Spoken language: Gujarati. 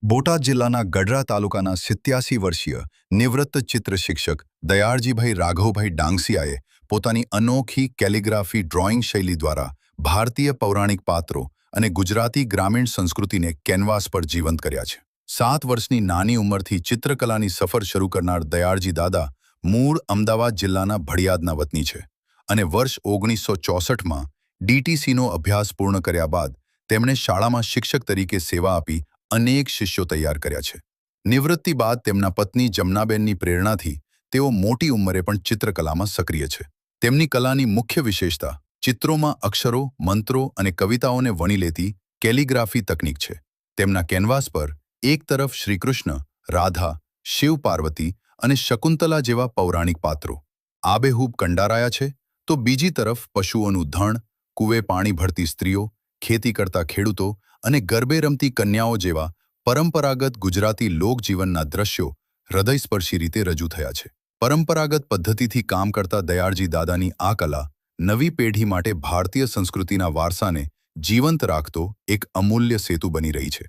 બોટાદ જિલ્લાના ગઢડા તાલુકાના 87 વર્ષીય નિવૃત્ત ચિત્ર શિક્ષક દયાળજીભાઈ રાઘવભાઈ ડાંગસિયાએ પોતાની અનોખી કેલિગ્રાફી ડ્રોઈંગ શૈલી દ્વારા ભારતીય પૌરાણિક પાત્રો અને ગુજરાતી ગ્રામીણ સંસ્કૃતિને કેનવાસ પર જીવંત કર્યા છે. 7 વર્ષની નાની ઉંમરથી ચિત્રકલાની સફર શરૂ કરનાર દયાળજી દાદા મૂળ અમદાવાદ જિલ્લાના ભડિયાદના વતની છે અને વર્ષ 1964માં ડીટીસીનો અભ્યાસ પૂર્ણ કર્યા બાદ તેમણે શાળામાં શિક્ષક તરીકે સેવા આપી અનેક શિષ્યો તૈયાર કર્યા છે. નિવૃત્તિ બાદ તેમના પત્ની જમનાબેનની પ્રેરણાથી તેઓ મોટી ઉંમરે પણ ચિત્રકલામાં સક્રિય છે. તેમની કલાની મુખ્ય વિશેષતા ચિત્રોમાં અક્ષરો, મંત્રો અને કવિતાઓને વણી લેતી કેલિગ્રાફી તકનીક છે. તેમના કેનવાસ પર એક તરફ શ્રીકૃષ્ણ, રાધા, શિવ પાર્વતી અને શકુંતલા જેવા પૌરાણિક પાત્રો આબેહૂબ કંડારાયા છે, તો બીજી તરફ પશુઓનું ધણ, કૂવે પાણી ભરતી સ્ત્રીઓ, ખેતી કરતા ખેડૂતો અને ગરબે રમતી કન્યાઓ જેવા પરંપરાગત ગુજરાતી લોકજીવનના દ્રશ્યો હૃદયસ્પર્શી રીતે રજૂ થયા છે. પરંપરાગત પદ્ધતિથી કામ કરતા દયાળજી દાદાની આ કલા નવી પેઢી માટે ભારતીય સંસ્કૃતિના વારસાને જીવંત રાખતો એક અમૂલ્ય સેતુ બની રહી છે.